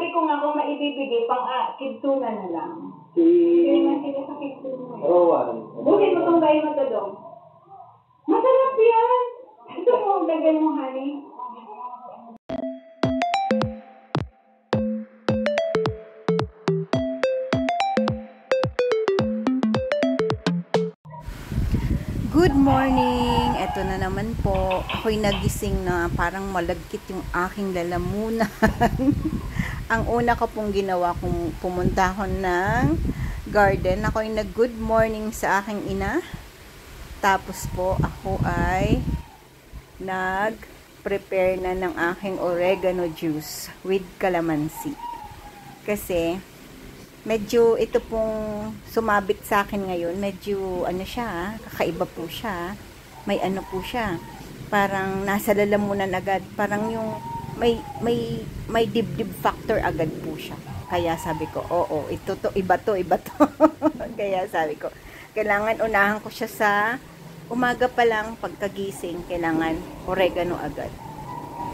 sabi ko nga kung maibibigay, kidsunan na lang. Hindi naman sila sa kidsunan. Rowan. Buhin mo itong gaya matadong. Masarap yan! Ito mo, lagyan mo, honey. Good morning! Ito na naman po. Ako'y nagising na parang malagkit yung aking lalamunan. Ang una ko pong ginawa kung pumunta ako ng garden. Ako'y nag-good morning sa aking ina. Tapos po ako ay nag-prepare na ng aking oregano juice with calamansi. Kasi medyo ito pong sumabit sa akin ngayon, medyo ano siya, kakaiba po siya. May ano po siya, parang nasa lalamunan agad, parang yung may dibdib factor agad po siya. Kaya sabi ko, oo, iba to. Kaya sabi ko, kailangan unahan ko siya sa umaga pa lang, pagkagising, kailangan oregano agad.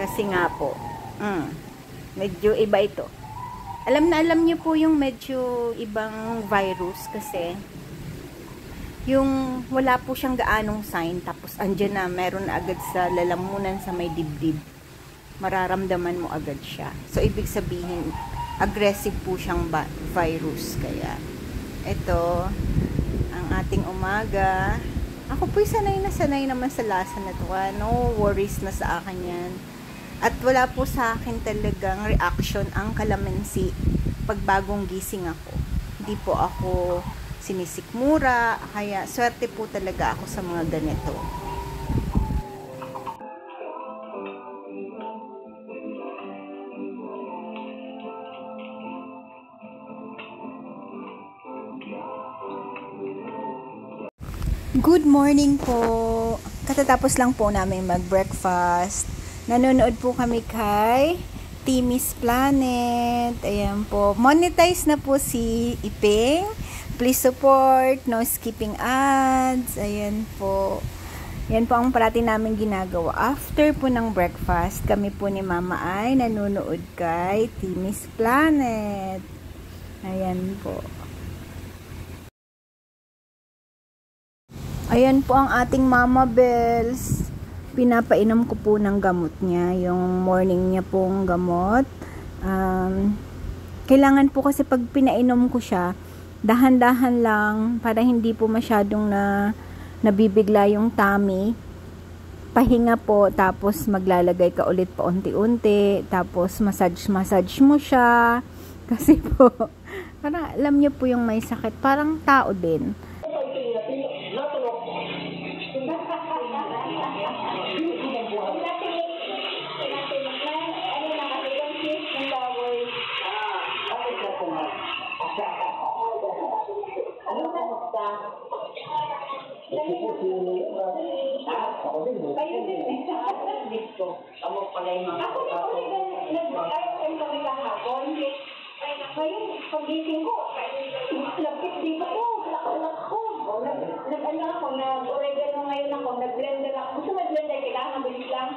Kasi nga po, medyo iba ito. Alam niyo po yung medyo ibang virus kasi yung wala po siyang gaanong sign tapos andyan na, meron na agad sa lalamunan sa may dibdib. Mararamdaman mo agad siya. So, ibig sabihin, aggressive po siyang virus. Kaya, ito, ang ating umaga. Ako po'y sanay naman sa lasa na ito. No worries na sa akin yan. At wala po sa akin talagang reaction ang calamansi pag bagong gising ako. Hindi po ako sinisikmura, kaya swerte po talaga ako sa mga ganito. Good morning po! Katatapos lang po namin mag-breakfast. Nanonood po kami kay Timmy's Planet. Ayan po. Monetize na po si Iping. Please support. No skipping ads. Ayan po. Yan po ang parati namin ginagawa. After po ng breakfast, kami po ni Mama ay nanonood kay Timmy's Planet. Ayan po. Ayan po ang ating Mama Bells. Pinapainom ko po ng gamot niya, yung morning niya pong gamot. Kailangan po kasi pag pinainom ko siya, dahan-dahan lang para hindi po masyadong nabibigla yung tummy. Pahinga po, tapos maglalagay ka ulit pa unti-unti, tapos massage mo siya. Kasi po, parang alam niyo po yung may sakit, parang tao din. Ayun din eh. Dito. Ako pala yung mga ako nag-ayos kami kahapon. Ngayon, pagising ko, lapit dito ko, nakalak ko. Nag-ano ako, nag-oregano ngayon ako, nag-blender ako. Gusto mag-blender, kailangan bilis lang.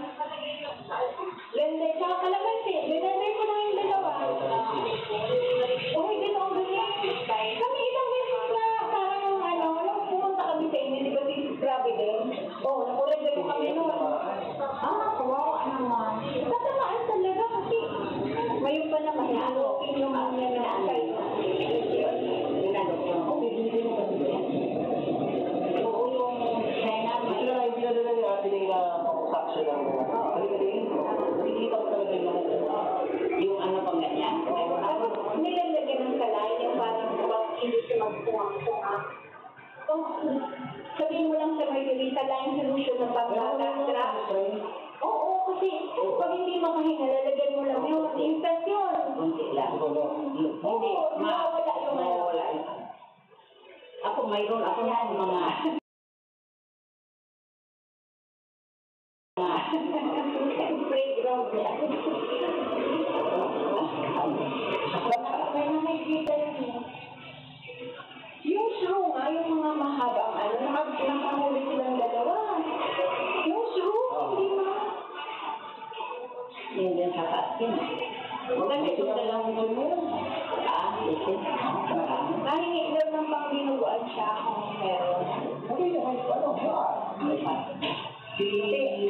Blender, tsaka kalamansi. Blender ko lang yung dalawa. Hindi na ako ganyan. Kami isang beses na parang nung pumunta kami sa inyo, di ba grabe din? Nag-oregano kami noon. Kawawa naman. Tatamaan talaga kasi ngayon pa naman, yung mga minaasay na. Oo, yung China. Hindi na nila yung ating saksyon ng nakikita ko talaga yung ano pang ganyan. Nilalagyan ng kalay, yung parang hindi siya magpunga-punga. Sabihin mo lang sa may saline solution ng pang-latra. Oo, kasi pag hindi makahinga, lalagyan mo lang yun. Instant yun. Hindi lang. Hindi. Mawala yung mawala. Ako, mayroon ako yan, mga playground yan. May nakikita yun. Yung shrew nga, yung mga mahabang nakahuli silang dalawa. Yung shrew, hindi mo. Hindi yan sa akin. Maganda yung lang naman yun. Nahingi daw ng pangbinuguan siya kung meron.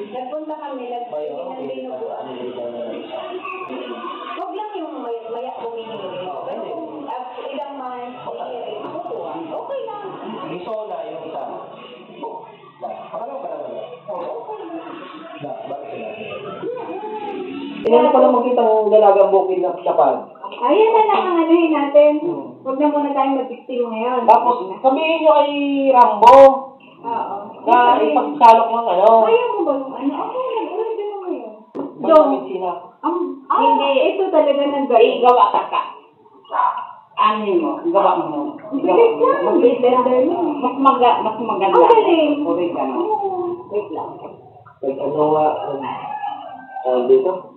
Nagpunta kami, nagpili ng binuguan. Huwag lang yung maya bumili. Pero kung ilang months, okay lang. Gusto ko na yung isa. Pakalaw ka naman. Bakit sila? Tingnan ko lang makita ng dalagang bukid na kapag. Ayan na lang ang anuhin natin. Huwag na muna tayong mag-16 ngayon. Tapos, sabihin nyo kay Rambo Oo. na ipagsalok ng ano. Kaya mo ba yung ano? Ako, nag-order mo ngayon. Magkakit sila. Hindi, ito talaga nag-galing. Gawa ka ka. Ano mo? Gawa mo. Bilis lang. Bilis lang. Mas maganda. Ang galing. Oregano. Oo. Wait lang. Like, ano nga, dito?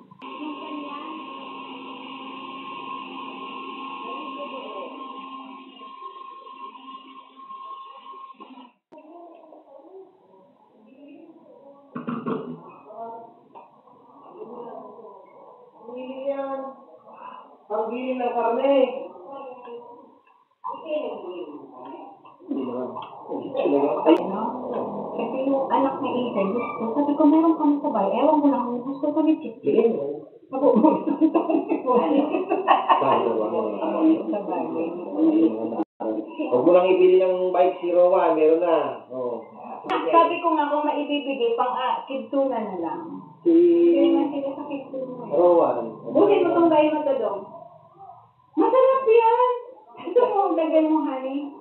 Ang bili ng karne. Kasi yung anak ni Ethan, gusto. Sabi ko, meron kami sabay. Ewan ko lang, gusto ko ni Chip. Sige mo. Sabo mo. Huwag mo lang ibili ng bike 01, meron na. Oh. Sabi ko nga kung maibibigay, pang kidtuna na lang. Si Kaya nga sila sa kidtuna. Rowan. Bukin mo itong bayo mo to dong. Masarap yan! Ito mo, lagyan mo, honey.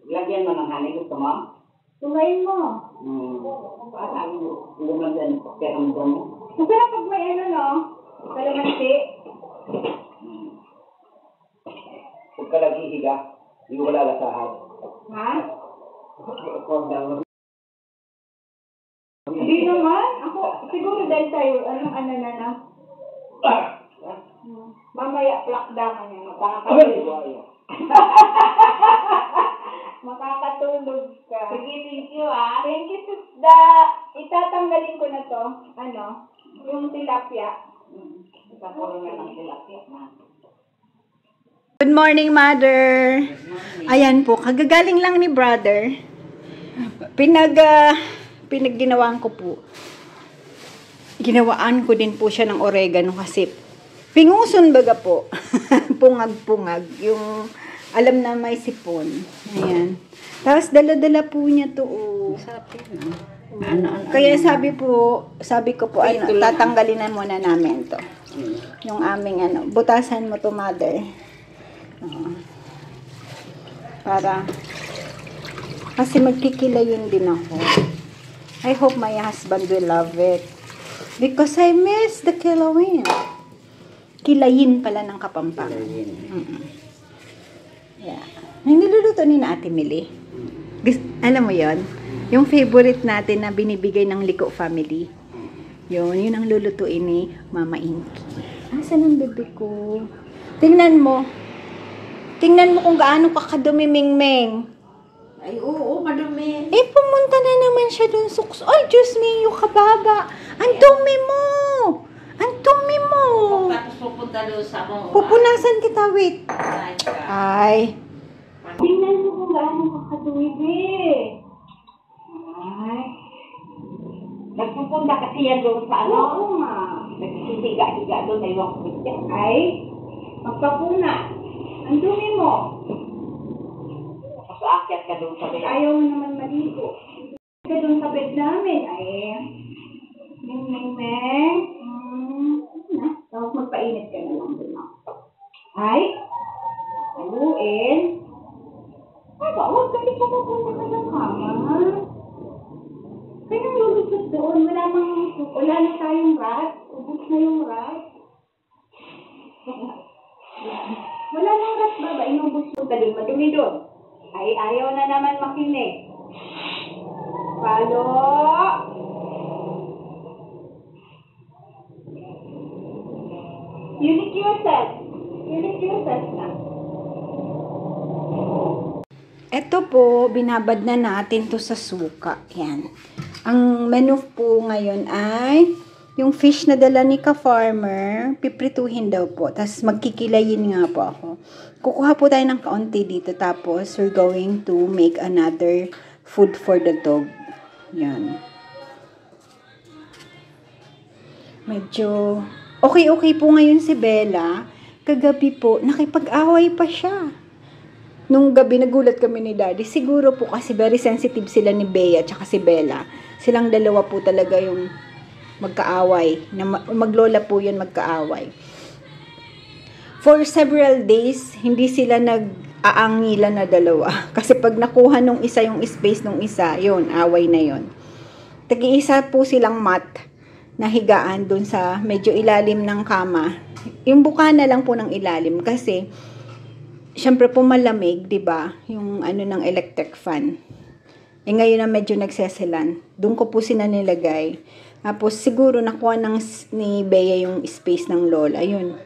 Lagyan mo ng honey. Gusto mo? Tumayin mo. Parang lumagan pakiramdam mo. Masarap pag may ano, no? Kalamansi. Huwag ka naghihiga. Hindi mo malalasahan. Ha? Hindi naman. Ako, siguro dahil tayo, anong ano na na? Mamaya, plakdaman yan. Makakatulog. Makakatulog ka. Sige, thank you ah. Thank you, Susda. Itatanggalin ko na to. Ano? Yung tilapia. Ikakulong na lang sila. Good morning, Mother. Ayan po, kagagaling lang ni Brother. Pinagginawaan ko po. Ginawaan ko din po siya ng oregano kasi pinguson baga po. Pungag-pungag. Yung alam na may sipon. Ayan. Tapos dala-dala po niya to. Oh. Kaya sabi ko po, tatanggalin na muna namin to. Yung aming butasan mo to, Mother. Para kasi magkikilayin din ako. I hope my husband will love it because I miss the kilawin. Kilayin pala ng Kapampangan. Yeah. Niluluto ni na Ate Mili. Alam mo yon, yung favorite natin na binibigay ng Liko family. Yun ang lulutuin ni Mama Inky. Asan ang bebe ko? Tingnan mo kung gaano kakadumi, Mingming. Ay, oo, madumi. Pumunta na naman siya dun suks. Ay, Diyos mio, kababa. Ang dumi mo. Tapos pupunta doon sa mo. Pupunasan kita, wait. Ay. Tingnan mo kung gaano kakatuwid eh. Ay. Nagpupunta kasi yan doon sa ano? Oo nga. Nagsisiga-higa doon. Ewan ko dyan. Ay, magpapuna. Ang dumi mo. Tapos aakyat ka doon sa bed. Ayaw mo naman maligo. Ka doon sa bed namin. Ay, Ming. Tapos magpainit ka na lang doon. Ay, aluin. Ay ba, huwag kasi pupunta ka ng kama. Kaya lulusot doon. Wala na tayong rat. Ubus na yung rat. Wala nang rat ba? Inubos yung doon. Madumi doon. Ay, ayaw na naman makinig. Palo! Unit yourself na. Ito po, binabad na natin to sa suka. Yan. Ang menu po ngayon ay yung fish na dala ni ka-farmer, piprituhin daw po. Tapos magkikilayin nga po ako. Kukuha po tayo ng kaunti dito. Tapos we're going to make another food for the dog. Yan. Medyo okay po ngayon si Bella. Kagabi po, nakipag-away pa siya. Nung gabi, nagulat kami ni Daddy. Siguro po kasi very sensitive sila ni Bea at si Bella. Silang dalawa po talaga yung magkaaway. Maglola po yun magkaaway. For several days, hindi sila nag-aangilan na dalawa. Kasi pag nakuha nung isa yung space nung isa, yun, away na yun. Tag-iisa po silang mat na higaan dun sa medyo ilalim ng kama. Yung buka na lang po ng ilalim kasi syempre po malamig, 'di ba? Yung ano ng electric fan. Ngayon na medyo nagseselan. Doon ko po sila nilagay. Tapos siguro nakuha ni Bea yung space ng lola. Ayun.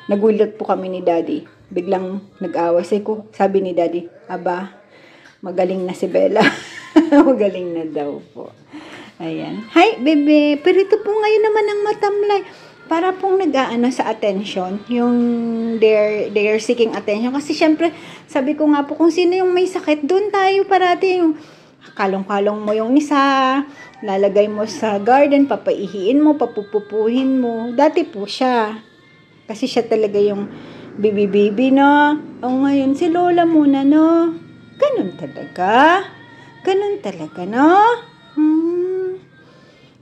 Nagulat po kami ni Daddy. Biglang nag-away. Sabi ni Daddy, aba, magaling na si Bella. Magaling na daw po. Ayan. Hi, bebe. Pero ito po ngayon naman ang matamlay. Para pong nag-aano sa attention, yung they're seeking attention. Kasi syempre, sabi ko nga po, kung sino yung may sakit, doon tayo parati yung kalong-kalong mo yung isa, lalagay mo sa garden, papaihiin mo, papupupuhin mo. Dati po siya. Kasi siya talaga yung bibi-bibi, no? O ngayon, si Lola muna, no? Ganun talaga. Ganun talaga, no?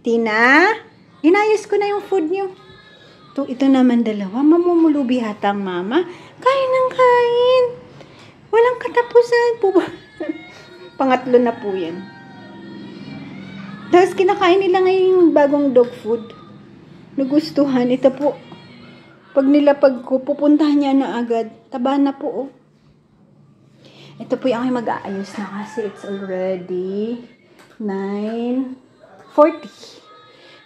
Tina, inayos ko na yung food niyo. Ito naman dalawa, mamumulubi hatang mama. Kain ng kain. Walang katapusan po. Pangatlo na po yan. Tapos kinakain nila ngayon yung bagong dog food. Nagustuhan. Ito po. Pag pupuntahan niya na agad, taba na po. Oh. Ito po yung mag-aayos na kasi it's already 9:40.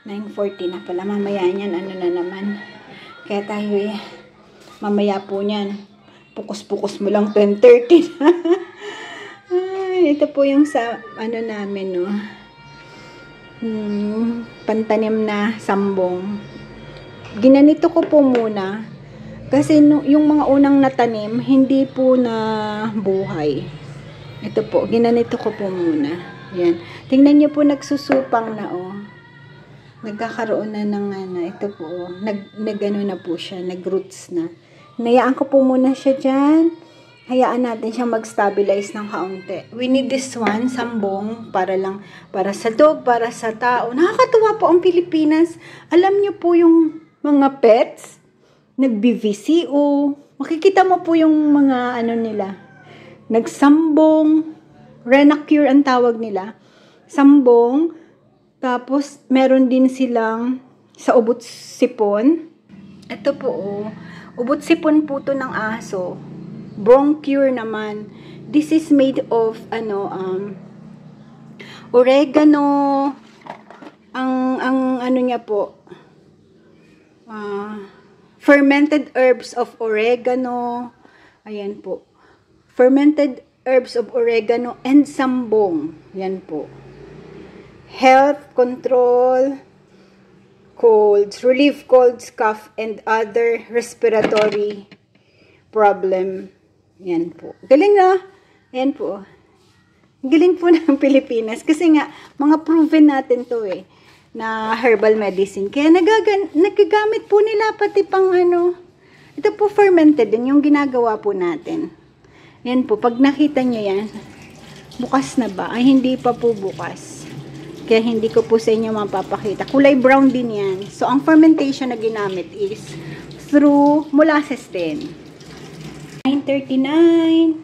9:40 na pala. Mamaya niyan, ano na naman. Kaya tayo mamaya po niyan. Pukus-pukus mo lang 10:30 na. Ay, ito po yung sa, ano namin, no. Pantanim na sambong. Ginanito ko po muna. Kasi yung mga unang natanim, hindi po na buhay. Ito po, ginanito ko po muna. Yan. Tingnan niyo po, nagsusupang na, oh. Nagkakaroon na ng ito po, nag-ano na po siya, nag-roots na. Hinayaan ko po muna siya dyan. Hayaan natin siya mag-stabilize ng kaunti. We need this one, sambong, para sa dog, para sa tao. Nakakatuwa po ang Pilipinas. Alam niyo po yung mga pets, nag-BVCO. Makikita mo po yung mga nila. Nagsambong, Renacure ang tawag nila. Sambong. Tapos, meron din silang sa ubot sipon. Ito po, ubot sipon po to ng aso. Bronchure naman. This is made of, oregano. Ang ano niya po, fermented herbs of oregano. Ayan po. Fermented herbs of oregano and sambong. Yan po. Health, control, colds, relief colds, cough, and other respiratory problem. Yan po. Galing na. Yan po. Galing po ng Pilipinas. Kasi nga, mga proven natin to na herbal medicine. Kaya nagagamit po nila pati pang ito po fermented din yung ginagawa po natin. Yan po. Pag nakita nyo yan, bukas na ba? Ay, hindi pa po bukas. Kaya hindi ko po sa inyo mapapakita. Kulay brown din yan. So, ang fermentation na ginamit is through molasses din. 9:39.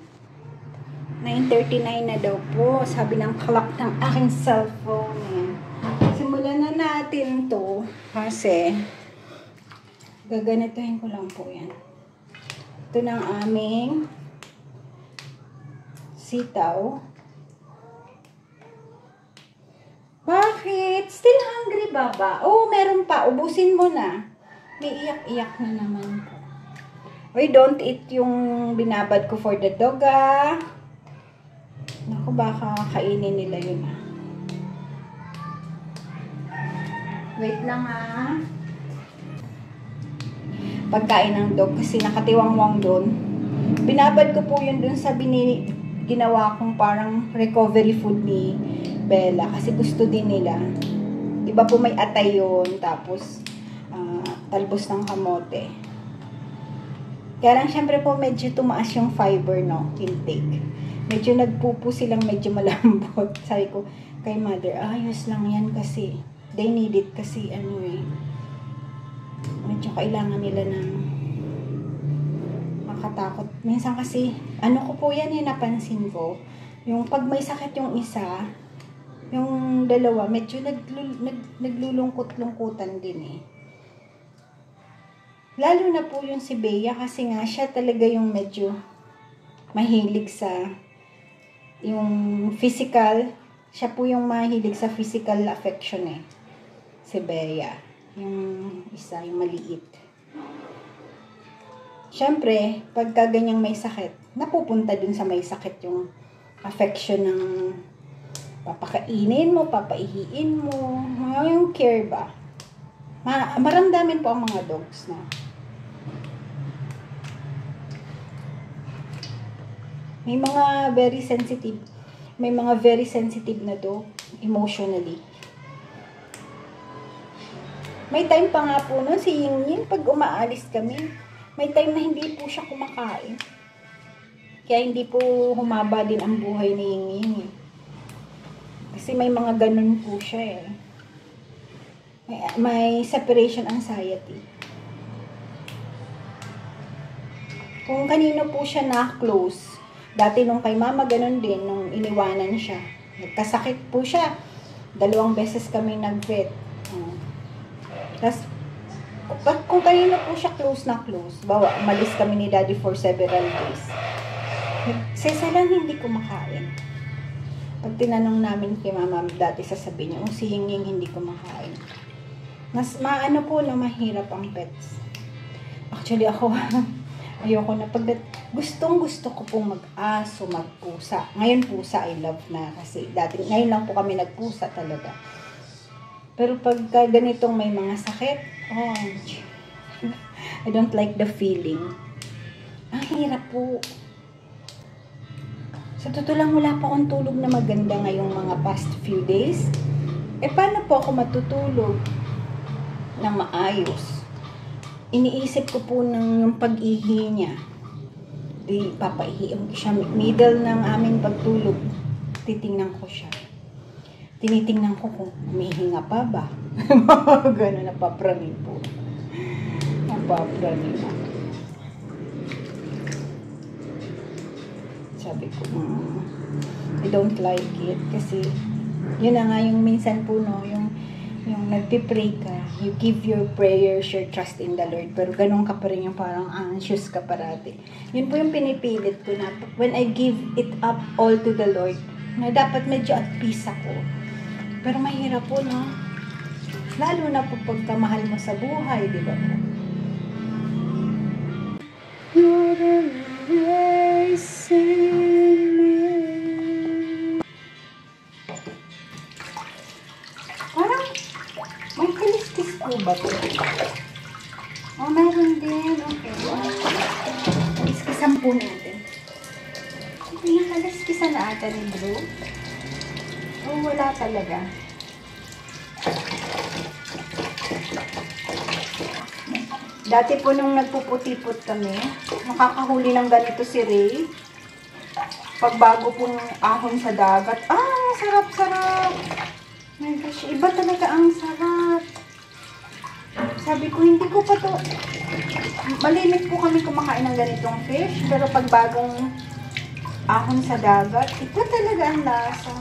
9:39 na daw po. Sabi ng clock ng aking cellphone. Yan. Simulan na natin to. Kasi, gaganituhin ko lang po yan. Ito ng aming sitaw. Bakit? Still hungry, Baba? Oh, meron pa. Ubusin mo na. May iyak-iyak na naman po. Oy, don't eat yung binabad ko for the dog, ah. Naku, baka kainin nila yun, ah. Wait lang ha. Pagkain ng dog kasi nakatiwangwang doon. Binabad ko po yun doon sa ginawa kong parang recovery food ni Bella kasi gusto din nila. Diba po may atay yun, tapos talbos ng kamote. Kaya lang syempre po medyo tumaas yung fiber, no, intake. Medyo nagpupo silang medyo malambot. Sabi ko kay mother, ayos lang yan kasi they need it kasi medyo kailangan nila ng makatakot. Minsan kasi, ko po yan napansin ko. Yung pag may sakit yung isa, yung dalawa, medyo naglulungkot-lungkutan din Lalo na po yung si Bea kasi nga siya talaga yung medyo mahilig sa yung physical. Siya po yung mahilig sa physical affection si Bea. Yung isa, yung maliit. Siyempre, pagka ganyang may sakit, napupunta dun sa may sakit yung affection ng papakainin mo, papaihiin mo, yung care ba. Maramdamin po ang mga dogs na. May mga very sensitive na dog, emotionally. May time pa nga po si Ying pag umaalis kami, may time na hindi po siya kumakain. Kaya hindi po humaba din ang buhay ni Ying Kasi may mga ganun po siya May separation anxiety. Kung kanino po siya na-close, dati nung kay mama ganun din, nung iniwanan siya. Nagkasakit po siya. 2 beses kami nag-vet. Tapos, kung kanino po siya close na close, umalis kami ni daddy for several days. Sesalan hindi kumakain. Pag tinanong namin kay mama dati, sasabihin niya, si Ying hindi kumakain. Mas mahirap ang pets. Actually ako, ayoko na. Gustong gusto ko pong mag-aso, magpusa. Ngayon pusa I love na kasi ngayon lang po kami nagpusa talaga. Pero pagka ganitong may mga sakit, I don't like the feeling. Ang hirap po. Sa totoo lang, wala pa akong tulog na maganda ngayong mga past few days. Paano po ako matutulog na maayos? Iniisip ko po yung pag-ihi niya. Papaihiin ko siya. Middle ng aming pagtulog, titingnan ko siya. Tinitingnan ko kung humihinga pa ba. Gano'n, napapraning po. Napapraning ako. Sabi ko, I don't like it. Kasi, yun na nga yung minsan po, yung nagpipray ka, you give your prayers, your trust in the Lord. Pero ganun ka pa rin yung parang anxious ka parati. Yun po yung pinipilit ko na, when I give it up all to the Lord, na dapat medyo at peace ako. Pero mahirap po, no? Lalo na po pagkamahal mo sa buhay, di ba po? You're the grace in me. Parang, may kaliskis po ba ito? Meron din. Okay. Kaliskisan po natin. Hindi nga kaliskisan na ata ni Drew. Wala talaga. Dati po nung nagpuputipot kami, nakakahuli ng ganito si Ray. Pagbago pong ahon sa dagat, sarap-sarap. My gosh, iba talaga ang sarap. Sabi ko, hindi ko pa to. Malimit po kami kumakain ng ganitong fish, pero pagbagong ahon sa dagat, iba talaga ang lasa.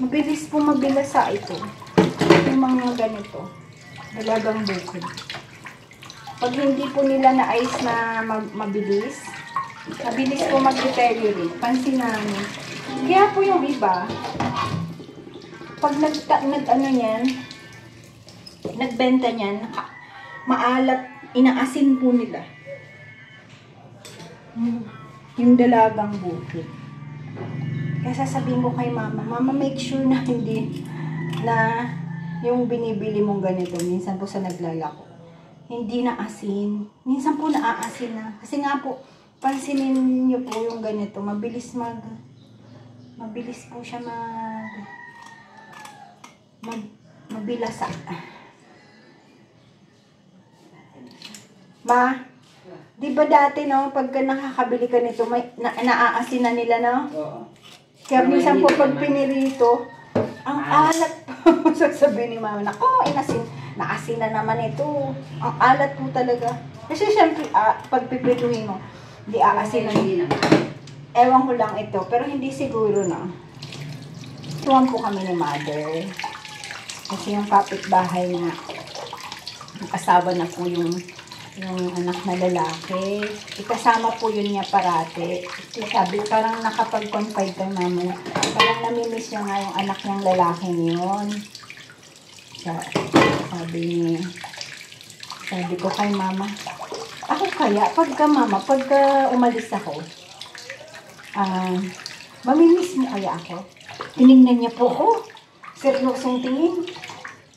Mabilis po mabilasa ito. Yung mga ganito. Dalagang bukid. Pag hindi po nila na-ice na mabilis, mabilis po mag-deteriorate. Pansin namin. Kaya po yung iba, pag nagbenta niyan, maalat, inaasin po nila. Yung dalagang bukid. Kaya sasabihin ko kay mama, mama, make sure na hindi na yung binibili mong ganito, minsan po sa naglalako, hindi na asin. Minsan po naaasin na. Kasi nga po, pansinin niyo po yung ganito, mabilis po siya mabilasa. Ma, di ba dati, no, pagka nakakabili ka nito, naaasin na nila, no? Oo. Kaya minsan po pag pinirito, ang alat po. Sasabihin ni mama, nako, naasin na naman ito. Ang alat po talaga. Kasi syempre, pag pipituhin mo, hindi aasin na nila. Ewan ko lang ito, pero hindi siguro na. Tuwan po kami ni mother. Kasi yung kapitbahay na asawa na po yung anak na lalaki. Ikasama po yun niya parati. Sabi, parang nakapag-confide kay mama. Parang namimiss niya nga yung anak niyang lalaki niyon. Sabi ko kay mama, ako kaya, pagka umalis ako, mamimiss mo kaya ako? Tinignan niya po ako. Seryosong tingin.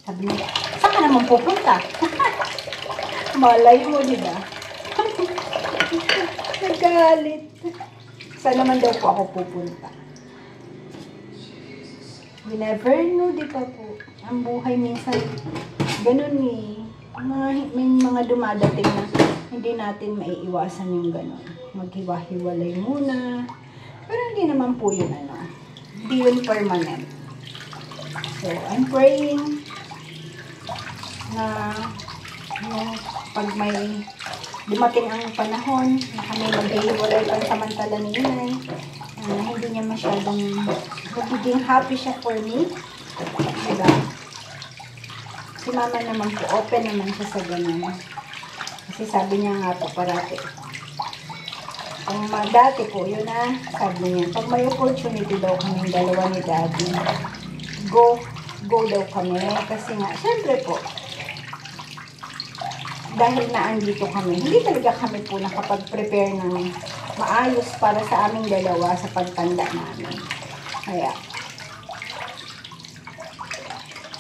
Sabi niya, saan ka naman pupunta? Malay mo, di ba? Nagalit. Saan naman daw po ako pupunta? We never know, di ba po? Ang buhay minsan, ganun eh. May mga dumadating na hindi natin maiiwasan yung ganun. Maghiwa-hiwalay muna. Pero hindi naman po yun hindi yun permanent. So, I'm praying na pag may dumating ang panahon na kami maghihiwalay pansamantala ni inay, hindi niya masyadong magiging happy siya for me. Diba? Si mama naman po, open naman siya sa ganun. Kasi sabi niya nga po parati, ang dati po, yun sabi niya, pag may opportunity daw kaming dalawa ni daddy, go daw kami. Kasi nga, syempre po, dahil naandito kami, hindi talaga kami po nakapag-prepare ng maayos para sa aming dalawa sa pagtanda namin. Kaya,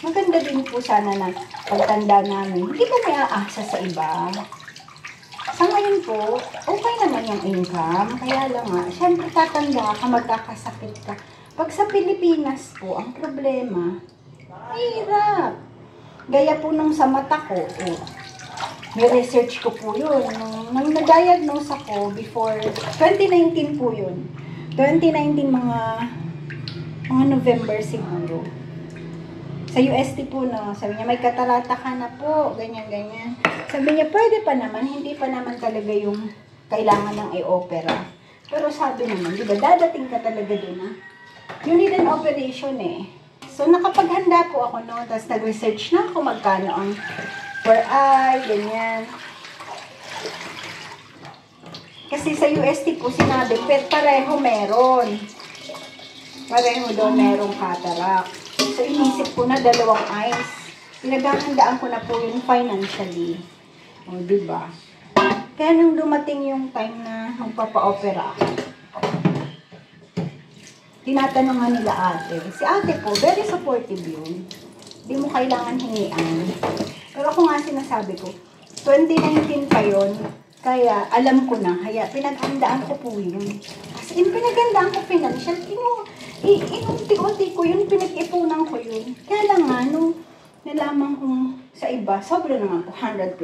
maganda din po sana na pagtanda namin, hindi kami aasa sa iba. Sa ngayon po, okay naman yung income. Kaya lang nga, syempre tatanda ka, magkakasakit ka. Pag sa Pilipinas po, ang problema, hirap. Gaya po nung sa mata ko, may research ko po yun. Nung na-diagnose ako before, 2019 po yun. 2019 mga November siguro. Sa UST po, sabi niya, may katarata ka na po, ganyan-ganyan. Sabi niya, pwede pa naman, hindi pa naman talaga yung kailangan ng i-opera. Pero sabi naman, di ba, dadating ka talaga dun, You need an operation So, nakapaghanda po ako, Tapos nag-research na ako magkano ang per eye, ganyan. Kasi sa UST po sinabi, pareho meron. Pareho daw merong cataract. So, inisip ko na 2 eyes. Pinaghahandaan ko na po yun financially. O, diba? Kaya nung dumating yung time na magpapa-opera ako, tinatanungan nila ate. Si ate po, very supportive yun. Hindi mo kailangan hingian. Pero ako nga sinasabi ko, 2019 pa yun, kaya alam ko na, kaya pinaghandaan ko po yun. As in, pinaghandaan ko financial, inunti-unti ko yun, pinag-ipunan ko yun. Kaya lang nga, nung nalaman kong sa iba, sobra naman po, 100,000+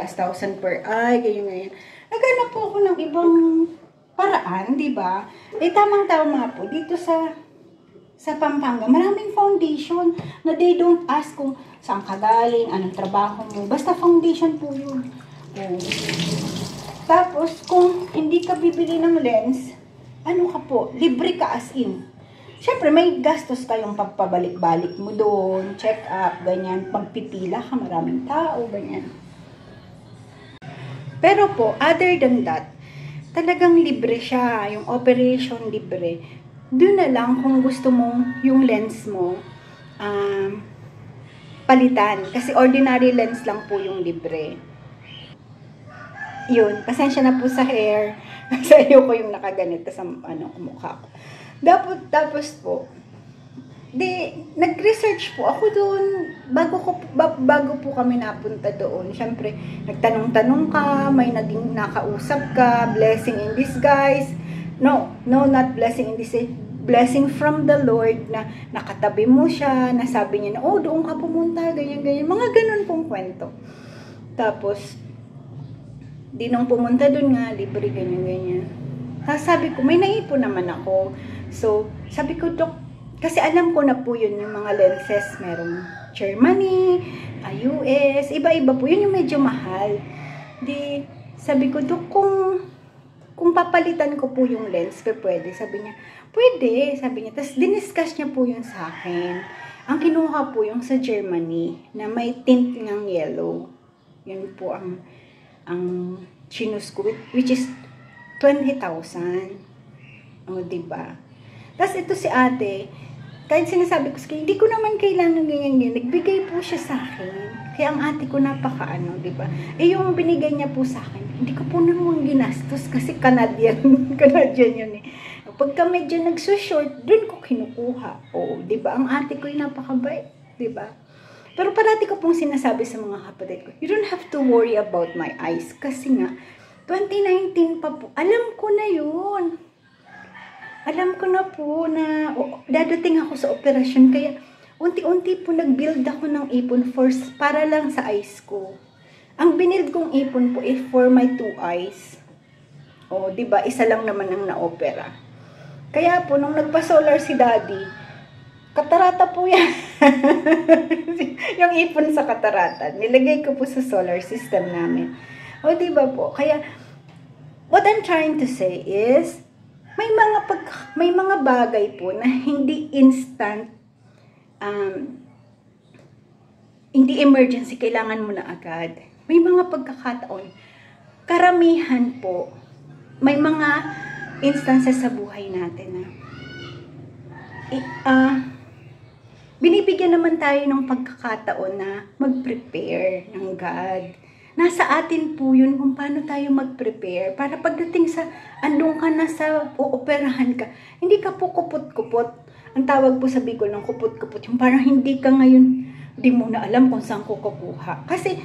per eye, ganyan. Naghanap po ako ng ibang paraan, di ba? Tamang-tama po, dito sa Pampanga, maraming foundation na they don't ask kung saan ka galing, anong trabaho mo. Basta foundation po yun. Tapos, kung hindi ka bibili ng lens, ano ka po, libre ka as in. Siyempre, may gastos kayong pagpabalik-balik mo doon, check up, ganyan, pagpipila ka, maraming tao, ganyan. Pero po, other than that, talagang libre siya, yung operation libre. Doon na lang kung gusto mong yung lens mo palitan. Kasi ordinary lens lang po yung libre. Yun, pasensya na po sa hair. Kasi ayoko yung nakaganito sa mukha ko. Tapos po, nag-research po ako doon bago po kami napunta doon. Siyempre, nagtanong-tanong ka, may naging nakausap ka, blessing in disguise. No, not blessing in disguise. Blessing from the Lord na nakatabi mo siya, nasabi niya na, oh, doon ka pumunta, ganyan. Mga ganun pong kwento. Tapos, di nung pumunta doon nga, libre, ganyan. Sabi ko, may naipon naman ako. So, sabi ko, Dok, kasi alam ko na po yun yung mga lenses. Merong Germany, US, iba-iba po. Yun yung medyo mahal. Di, sabi ko, Dok, kung papalitan ko po yung lens, pwede. Sabi niya, pwede. Sabi niya, tapos diniscuss niya po yun sa akin. Ang kinuha po yung sa Germany, na may tint ng yellow. Yun po ang chinus ko, which is 20,000. O, diba? Tapos ito si ate, kahit sinasabi ko sa kanya, hindi ko naman kailangan ganyan. Nagbigay po siya sa akin. Kaya ang ate ko napakaano, diba? Yung binigay niya po sa akin, hindi ko po naman ginastos kasi Canadian yun eh. Pagka medyo nagsushort, dun ko kinukuha. O, diba? Ang ate ko yung napakabait, diba? Pero parati ko pong sinasabi sa mga kapatid ko, you don't have to worry about my eyes. Kasi nga, 2019 pa po, alam ko na yun. Alam ko na po na dadating ako sa operasyon. Kaya, unti-unti po nag-build ako ng ipon first para lang sa eyes ko. Ang binild kong ipon po is for my 2 eyes. O, diba? Isa lang naman ang na-opera. Kaya po, nung nagpa-solar si Daddy, katarata po yan. Yung ipon sa katarata. Nilagay ko po sa solar system namin. O, diba po? Kaya, what I'm trying to say is, may mga bagay po na hindi instant, hindi emergency, kailangan mo na agad. May mga pagkakataon, karamihan po, may mga instances sa buhay natin na binibigyan naman tayo ng pagkakataon na mag-prepare ng God. Nasa atin po yun kung paano tayo mag-prepare para pagdating sa andun ka na sa ooperahan ka, hindi ka po kupot-kupot. Ang tawag po sa Bicol ng kupot-kupot, yung parang hindi ka ngayon, hindi mo na alam kung saan ko kukuha. Kasi,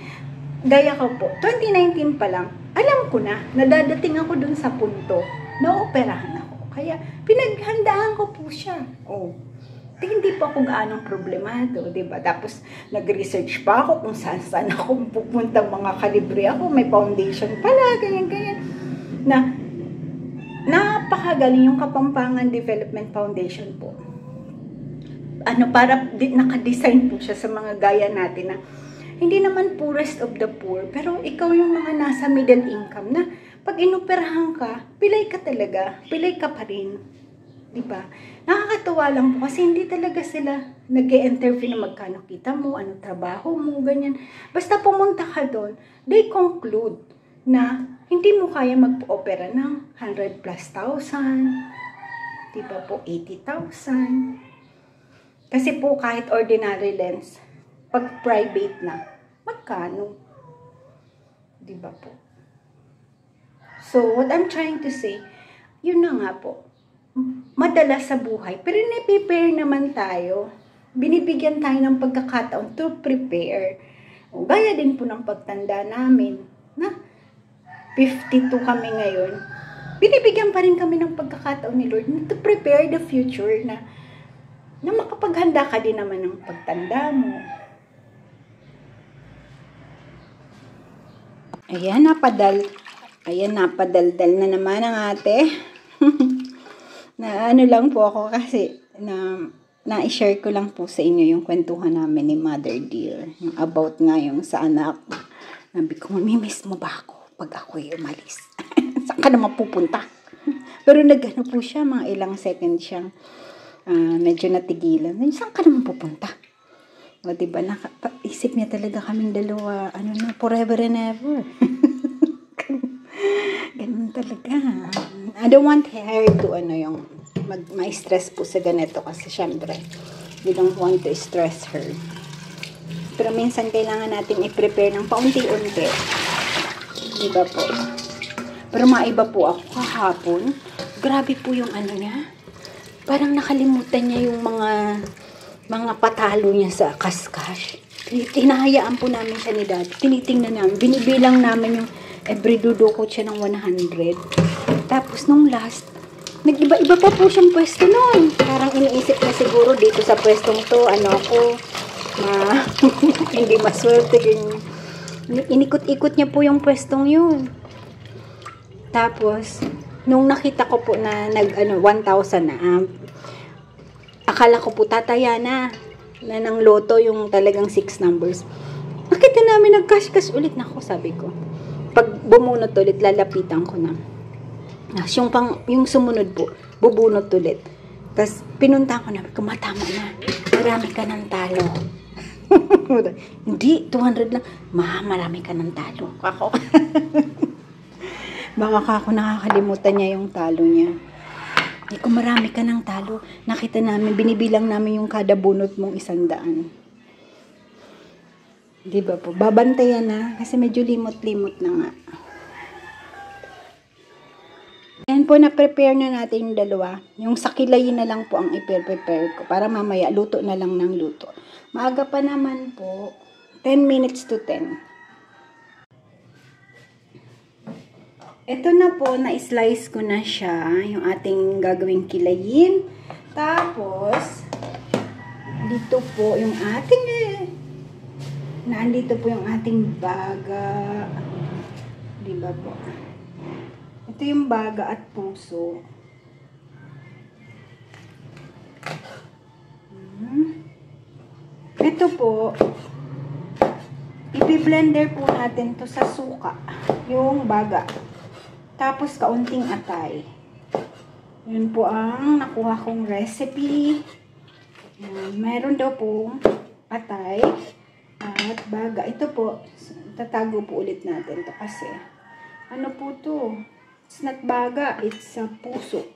gaya ko po, 2019 pa lang, alam ko na, nadadating ako dun sa punto, na ooperahan ako. Kaya, pinaghandaan ko po siya. Oh. Hindi pa ako gaanong problemado, diba? Tapos, nag-research pa ako kung saan ako pupuntang mga kalibre ako. May foundation pala, ganyan. Na, napakagaling yung Kapampangan Development Foundation po. Para nakadesign po siya sa mga gaya natin na hindi naman poorest of the poor, pero ikaw yung mga nasa middle income na pag inoperahan ka, pilay ka talaga, pilay ka pa rin. Diba? Nakakatuwa lang po kasi hindi talaga sila nag-e-interview na magkano kita mo, ano trabaho mo, ganyan. Basta pumunta ka doon, they conclude na hindi mo kaya magpo-opera ng 100 plus thousand, diba po, 80,000. Kasi po kahit ordinary lens, pag private na, magkano? Diba po? So, what I'm trying to say, yun na nga po, madalas sa buhay, pero prepare naman tayo. Binibigyan tayo ng pagkakataon to prepare. O, gaya din po ng pagtanda namin, na 52 kami ngayon. Binibigyan pa rin kami ng pagkakataon ni Lord to prepare the future na makapaghanda ka din naman ng pagtanda mo. Ayan, napadaldal na naman ang ate. Na ano lang po ako kasi na-share ko lang po sa inyo yung kwentuhan namin ni Mother Dear. Yung about nga yung sa anak. Sabi ko, mamimiss mo ba ako pag ako'y umalis? Saan ka naman pupunta? Pero nagano po siya, mga ilang seconds siyang medyo natigilan. Saan ka naman pupunta? O diba, isip niya talaga kaming dalawa, forever and ever. Ganun talaga. I don't want her to ma-stress po sa ganito kasi syempre we don't want to stress her. Pero minsan kailangan natin i-prepare ng paunti-unti. Diba po? Pero maiba po ako kahapon. Grabe po yung niya. parang nakalimutan niya yung mga patalo niya sa kaskas. Tinahayaan po namin siya ni Daddy. Tinitingnan namin. Binibilang namin yung every dudukot siya ng 100. Tapos nung last, nag-iba-iba pa po siyang pwesto noon. Parang iniisip na siguro dito sa pwestong to, hindi maswerte. Inikot-ikot niya po yung pwestong yun. Tapos, nung nakita ko po na 1,000 na, akala ko po tataya na ng loto yung talagang 6 numbers. Nakita namin nag-cash ulit na ako, sabi ko. Pag bumunot ulit, lalapitan ko na. Yung sumunod po, bubunot ulit. Tapos, pinunta ko na, kumatama na. Marami ka ng talo. Hindi, 200 lang. Marami ka ng talo. Ako. Baka ako nakakalimutan niya yung talo niya. Kung marami ka ng talo, nakita namin, binibilang namin yung kada bunot mong 100. Diba po? Babantayan na, kasi medyo limot-limot na nga. Ayan po, na-prepare na natin yung dalawa. Yung sa kilayin na lang po ang i-prepare ko. Para mamaya, luto na lang ng luto. Maaga pa naman po. 10 minutes to 10. Ito na po, na-slice ko na siya. Yung ating gagawing kilayin. Tapos, dito po yung ating nandito po yung ating baga. Diba po? Ito yung baga at puso. Ito po, ipi-blender po natin to sa suka, yung baga. Tapos kaunting atay. Yun po ang nakuha kong recipe. Meron daw po atay at baga. Ito po, tatago po ulit natin to kasi ano po to? It's not baga, it's puso.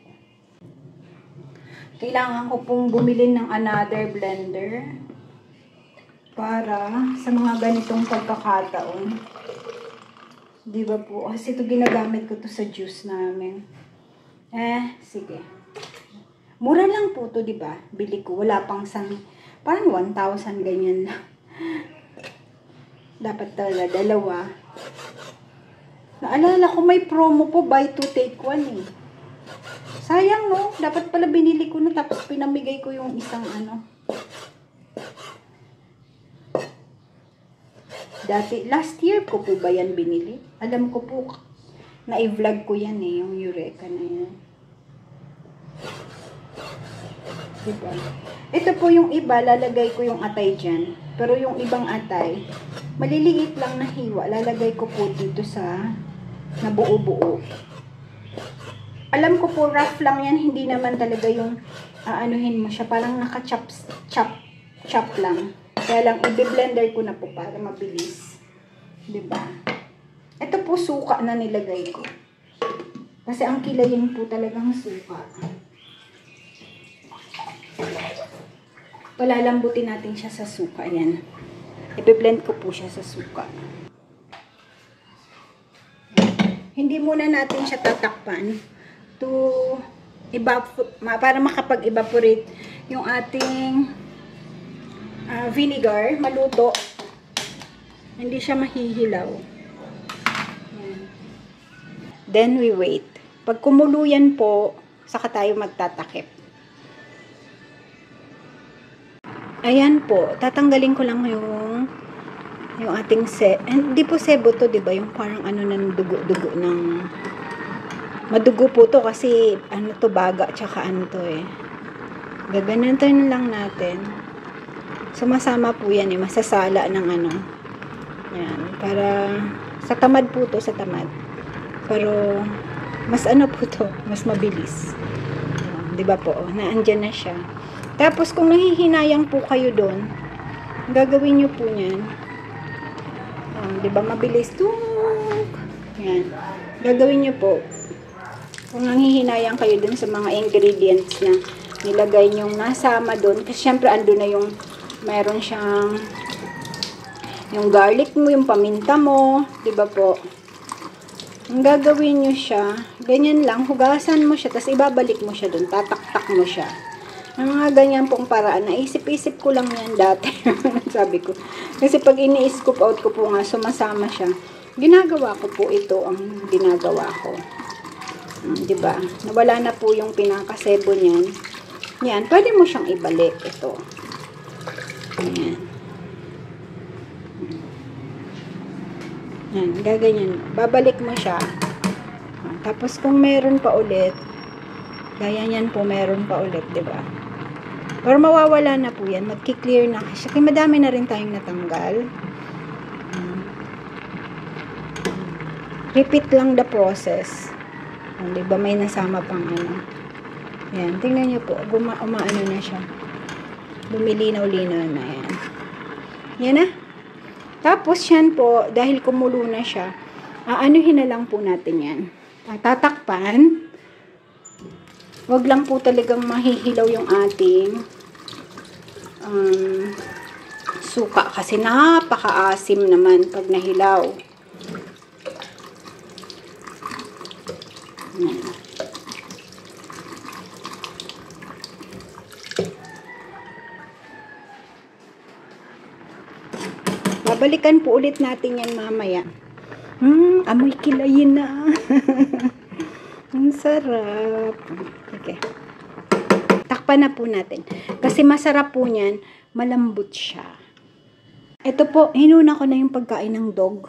Kailangan ko pong bumili ng another blender para sa mga ganitong pagkakataon. Di ba po? Kasi ito ginagamit ko to sa juice namin. Sige. Mura lang po to, di ba? Bili ko. Wala pang parang 1,000 ganyan lang. Dapat talaga dalawa. Naalala ko may promo po, buy 2 take 1 eh. Sayang no, dapat pala binili ko na tapos pinamigay ko yung isang Dati, last year ko po ba yan binili? Alam ko po, na-i-vlog ko yan eh, yung Eureka na yan. Diba? Ito po yung iba, lalagay ko yung atay dyan. Pero yung ibang atay, maliliit lang na hiwa, lalagay ko po dito sa nabuo-buo. Alam ko po, rough lang yan, hindi naman talaga yung aanuhin mo siya, parang naka-chop lang. Kaya lang, i-blender ko na po para mabilis. Diba? Ito po, suka na nilagay ko. Kasi ang kilayin po talagang suka. Palalambutin natin siya sa suka. Ayan. I-blend ko po siya sa suka. Hindi muna natin siya tatakpan para makapag-evaporate yung ating vinegar, maluto. Hindi siya mahihilaw. Ayan. Then we wait. Pag kumulo yan po, saka tayo magtatakip. Ayan po, tatanggalin ko lang yung ating hindi po sebo to, 'di ba? Yung parang ng dugo-dugo ng madugo po to kasi to baga tsaka to eh. Gaganyan lang natin. Sumasama po yan eh, masasala ng Yan, para sa tamad po to, sa tamad. Pero mas po to, mas mabilis. 'Di ba po? Naandyan na siya. Tapos kung nahihinayang po kayo doon, gagawin niyo po niyan. 'Di ba mabilis? Yan. Gagawin niyo po. Kung nanghihinayang kayo doon sa mga ingredients na nilagay niyo nasama doon, kasi syempre ando na yung meron siyang yung garlic mo, yung paminta mo, 'di ba po? Ang gagawin nyo siya, ganyan lang, hugasan mo siya, tapos ibabalik mo siya dun, tataktak mo siya. Ang mga ganyan pong paraan, naisip-isip ko lang yan dati, sabi ko. Kasi pag ini-scoop out ko po nga, sumasama siya. Ginagawa ko po ito, ang ginagawa ko. Diba? Nawala na po yung pinakasebo niyan. Yan, pwede mo siyang ibalik, ito. Ayan. Yan, gaganyan. Babalik mo siya. Tapos kung meron pa ulit, gaya niyan po, meron pa ulit, diba? Pero mawawala na po yan. Magki-clear na siya. Kaya madami na rin tayong natanggal. Repeat lang the process. Diba? May nasama pang ano. Yan. Tingnan nyo po. Umaano na siya. Lumilinaw-linaw na yan. Yan na. Tapos yan po, dahil kumulo na siya, aanuhin na lang po natin yan. Tatakpan. Wag lang po talagang mahihilaw yung ating suka. Kasi napaka-asim naman pag nahilaw. Yan. Babalikan po ulit natin yan mamaya. Amoy kilayin na. Ang sarap. Okay. Takpan na po natin. Kasi masarap po niyan, malambot siya. Ito po, hinuna ko na yung pagkain ng dog.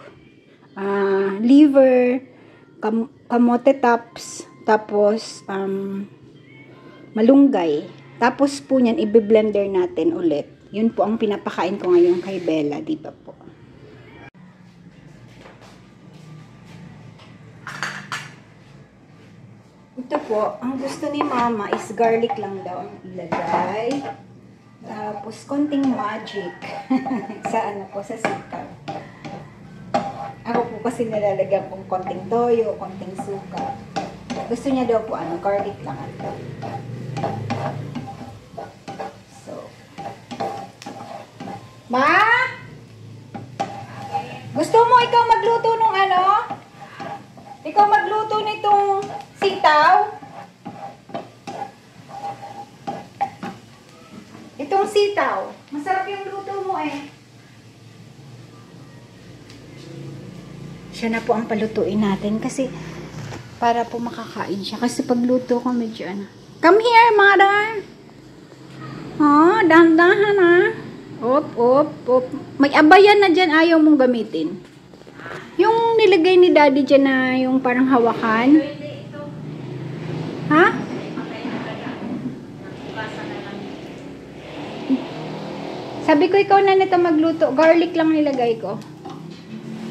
Liver, kamote tops, tapos malunggay. Tapos po niyan, i-blender natin ulit. Yun po ang pinapakain ko ngayon kay Bella, di ba po? Ito po, ang gusto ni Mama is garlic lang daw ang ilagay. Tapos, konting magic. Sa ano po, sa sitaw. Ako po kasi nilalagyan kong konting toyo, konting suka. Gusto niya daw po, garlic lang. Ma? Gusto mo ikaw magluto nung ano? Ikaw magluto nitong sitaw? Itong sitaw. Masarap yung luto mo eh. Siya na po ang palutuin natin kasi para po makakain siya. Kasi pagluto ko medyo ano. Come here, mother. Oh, dahan-dahan ah. Op. May abayan na dyan, ayaw mong gamitin. Yung nilagay ni daddy dyan na yung parang hawakan. Ha? Sabi ko ikaw na nito magluto. Garlic lang nilagay ko.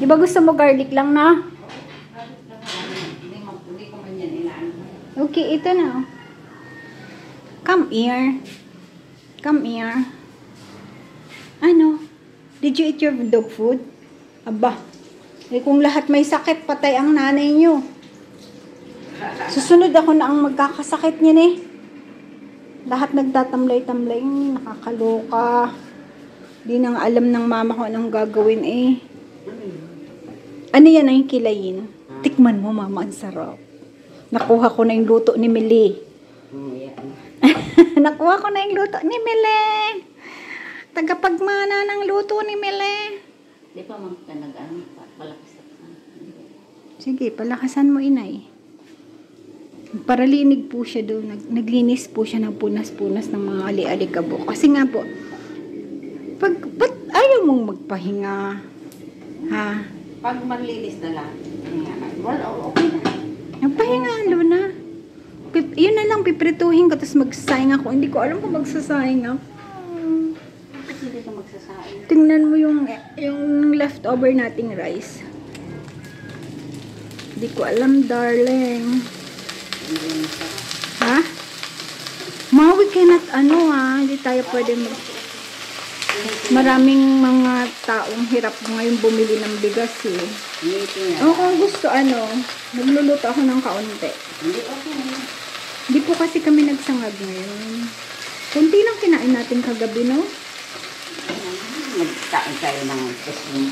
Di ba gusto mo garlic lang na? Okay, ito na. Come here. Come here. Ano? Did you eat your dog food? Aba. Kung lahat may sakit, patay ang nanay nyo. Susunod ako na ang magkakasakit niyan eh. Lahat nagtatamlay-tamlay. Nakakaloka. Di na nga alam ng mama ko anong gagawin eh. Ano yan ang kilayin? Tikman mo mama, ang sarap. Nakuha ko na yung luto ni Mili. Nakuha ko na yung luto ni Mili. Tagapagmana ng luto ni Mili. Di pa magtanag-ano, palakasan. Sige, palakasan mo inay. Paralinig po siya doon. Naglinis po siya ng punas-punas ng mga ali-alikabok. Kasi nga po, ba't ayaw mong magpahinga? Ha? Pag maglilis na lang, well, okay na. Nagpahinga, Luna. Yun na lang, piprituhin ko, tapos magsasayang ako. Hindi ko alam kung magsasayang ako. Hindi ka magsasain. Tingnan mo yung leftover nating rice. Hindi ko alam, darling. Ha? Ma, we cannot, hindi tayo pwede maraming mga taong hirap ngayon bumili ng bigas eh. O kung gusto, nagluluto ako ng kaunti. Hindi po kasi kami nagsangag ngayon. Kunti lang kinain natin kagabi, no? Nagkain tayo ng pesling.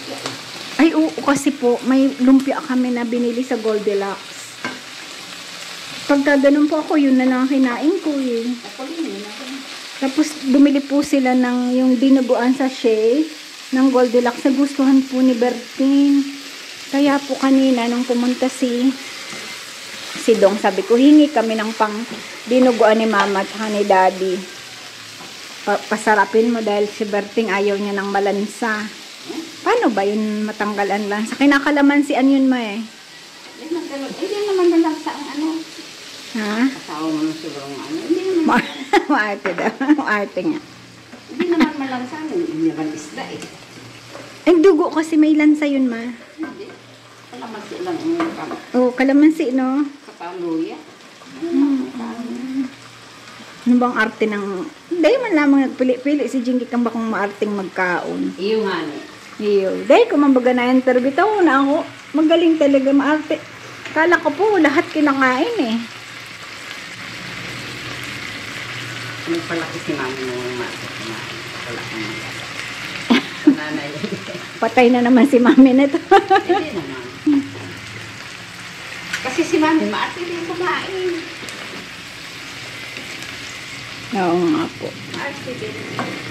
Ay, oo, kasi po, may lumpia kami na binili sa Goldilocks. Pagka ganun po ako, yun na lang kinain ko eh. Ako din yun. Tapos, bumili po sila ng yung dinuguan sa Shea ng Goldilocks. Nagustuhan po ni Bertin. Kaya po kanina, nung pumunta si Dong, sabi ko, hingi kami ng pang dinuguan ni Mama at ni Daddy. Pasarapin mo dahil si Berting ayaw niya ng malansa. Paano ba yun matanggal ang lansa? Kinakalamansian yun ma eh. Hindi naman malansa ang ano. Ha? Kasawa mo ng sigurong ano. Hindi naman. Maarte daw. Maarte nga. Hindi naman malansa. Hindi naman isda eh. Ang dugo kasi may lansa yun ma. Hindi. Kalamansi lang ang Oh, kalamansi no? kakaluya. Ano bang arte ng... Dahil man lamang nagpili-pili si Jinky kang bakong maarting magkaon. Iyo nga ni. Iyo. Dahil kumambaga na interview taon na ako. Magaling talaga maarte. Kala ko po lahat kinakain eh. Nagpalaki si mami ng mati. Wala kang magkala. Sa nanay. Patay na naman si mami nito. Hindi naman. Kasi si mami maati din kumain. Oo nga po. Maati din.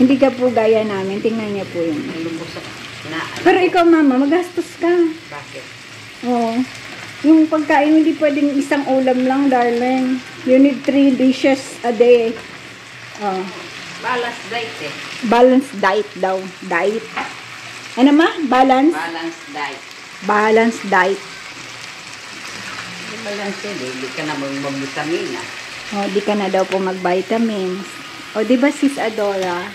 Hindi ka po gaya namin. Tingnan niyo po yun. May lumbos sa na. Pero ikaw mama, magastos ka. Bakit? Oo. Yung pagkain hindi pwedeng isang ulam lang, darling. You need 3 dishes a day. Oh. Balance diet eh. Balanced diet daw. Diet. Ano ma? Balance? Balance diet. Balanced diet. Balance eh. Hindi ka na mag-vitamina. O, di ka na daw po mag-vitamins. O, di ba sis Adora?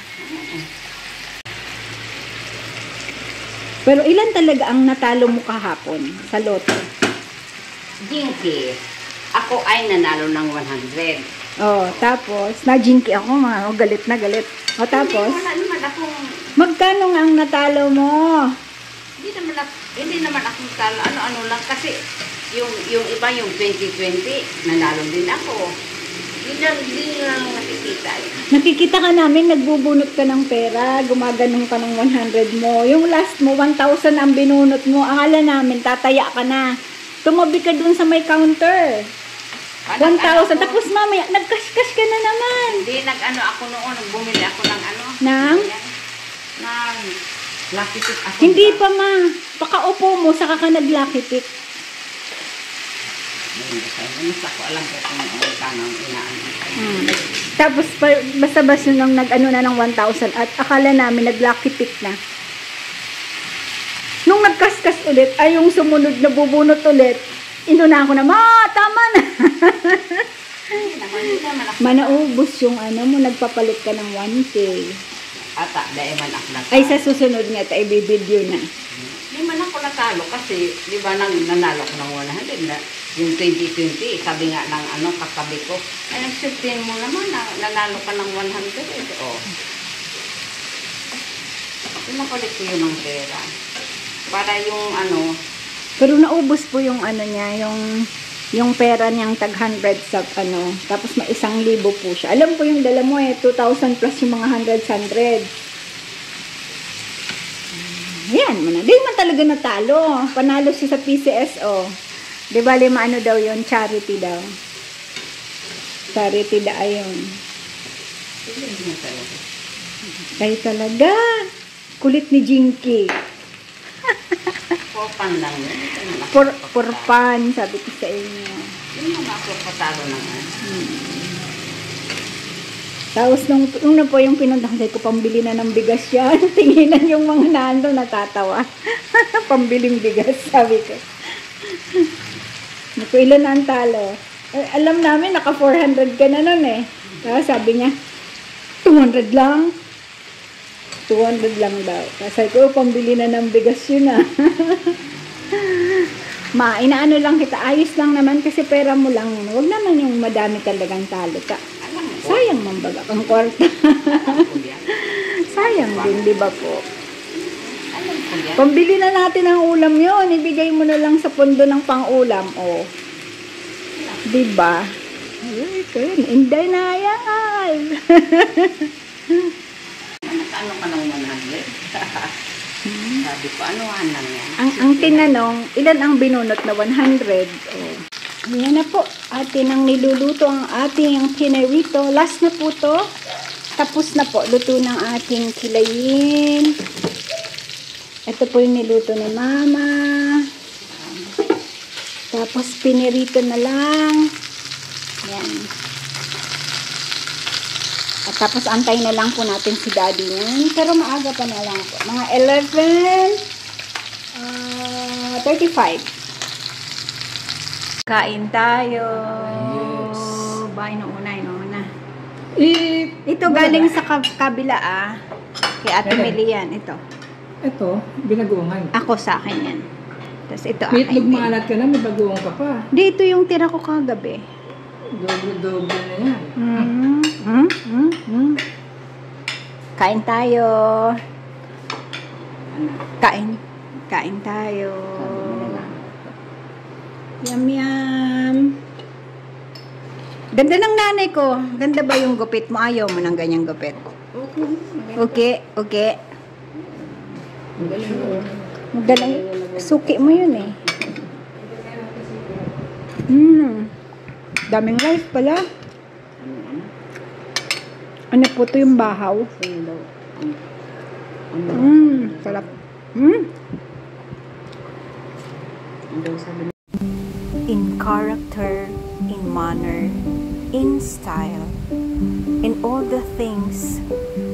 Pero ilan talaga ang natalo mo kahapon sa loto? Jinky, ako ay nanalo ng 100. O, tapos, na-jinky ako ma. O, galit na galit. O, tapos, Hindi, wala naman akong, magkano nga ang natalo mo? hindi naman akong talo. Ano-ano lang kasi yung iba yung 2020, nanalo din ako. Hindi lang nakikita. Nakikita ka namin, nagbubunot ka ng pera, gumaganong ka ng 100 mo. Yung last mo, 1,000 ang binunot mo. Akala namin, tataya ka na. Tumabi ka dun sa may counter. 1,000. Tapos mamaya, nag-cash-cash ka na naman. Hindi, ako noon, bumili ako ng ano. Nang? Nang lucky tip ako. Hindi pa ma. Pakaupo mo, saka ka nag-lucky pick. Basta ko alam ko kung ano ang inaan. Tapos, basta-basta nung nag-ano na ng 1,000 at akala namin nag-lucky pick na. Nung nagkaskas ulit, ay yung sumunod na bubunot ulit, inuna ako na, ma, tama na. Hindi naman ako. Manaubos yung ano mo, nagpapalit ka ng 1K. Ata, dahil man ako natalo. Ay, sa susunod nga, tayo bibidyo na. Hindi man ako natalo kasi, di ba, nanalo ko ng 100 na. Yung 2020, sabi nga ng ano, katabi ko, ay, nag-15 mo naman, nanalo ka ng 100. Oh. Pinapalit ko yun ng pera. Para yung ano, Pero naubos po yung ano niya, yung pera niyang tag 100 sa ano, tapos may 1,000 po siya. Alam ko yung dala mo 2,000 plus yung mga 100. Yan mo na. Di man talaga natalo. Panalo siya sa PCSO. Di ba, ano daw yun? Charity daw. Charity da ayun. hindi na talaga. Kayo talaga. Kulit ni Jinky. Popan lang yun. Hindi ka naman For fun, sabi ko sa inyo. Hindi naman ako patalo ng ano. Tapos nung na po yung pinuntahan ko, pambili na ng bigas yan. Tinginan yung mga nando, natatawa. Pambiling bigas, sabi ko. Naku, ilan na ang talo? Alam namin, naka 400 ka na nun eh. Tapos sabi niya, 200 lang. 200 lang daw. Tapos sabi ko, pambili na ng bigas yun ah. Inaano lang kita, ayos lang naman kasi pera mo lang. Huwag naman yung madami talagang talo ka. Alam mo, Sayang mambaga kang kwarta. alam ko yan. Sayang din, di ba po? Alam ko yan. Pambili na natin ang ulam yon, ibigay mo na lang sa pondo ng pang-ulam, oh. Di ba? Ay, kaya, inday na yan. Ano ka ng 100? Sabi ko, anuhan lang yan. Ang tinanong, ilan ang binunot na 100? Oh. Ayan na po. Atin ang niluluto ang ating pinarito. Last na po to. Tapos na po. Luto ng ating kilayin. Ito po yung niluto ni Mama. Tapos pinirito na lang. Yan. At tapos antay na lang po natin si Daddy niyan. Pero maaga pa na lang po. Mga 11:35. Kain tayo. Bye na una. Ito galing sa kabila kay Ate Melian. Ito, binagoongan. Ako sa akin yan. Tapos ito May akin. itlog maalat ka na, may bagoong ka pa. Dito yung tira ko kagabi. Doble-doble na yan. Kain tayo. Kain tayo. Yum. Ganda ng nanay ko. Ganda ba yung gupit mo? Ayaw mo ng ganyang gupit? Okay. Magaling. Suki mo yun eh. Daming rice pala. Ano po ito yung bahaw? Sarap. In character, in manner, in style, in all the things,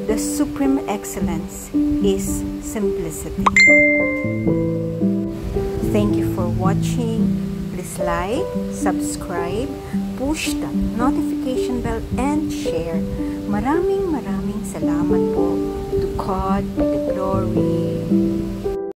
the supreme excellence is simplicity. Thank you for watching. Please like, subscribe, push the notification bell, and share. Maraming salamat po. To God be the glory.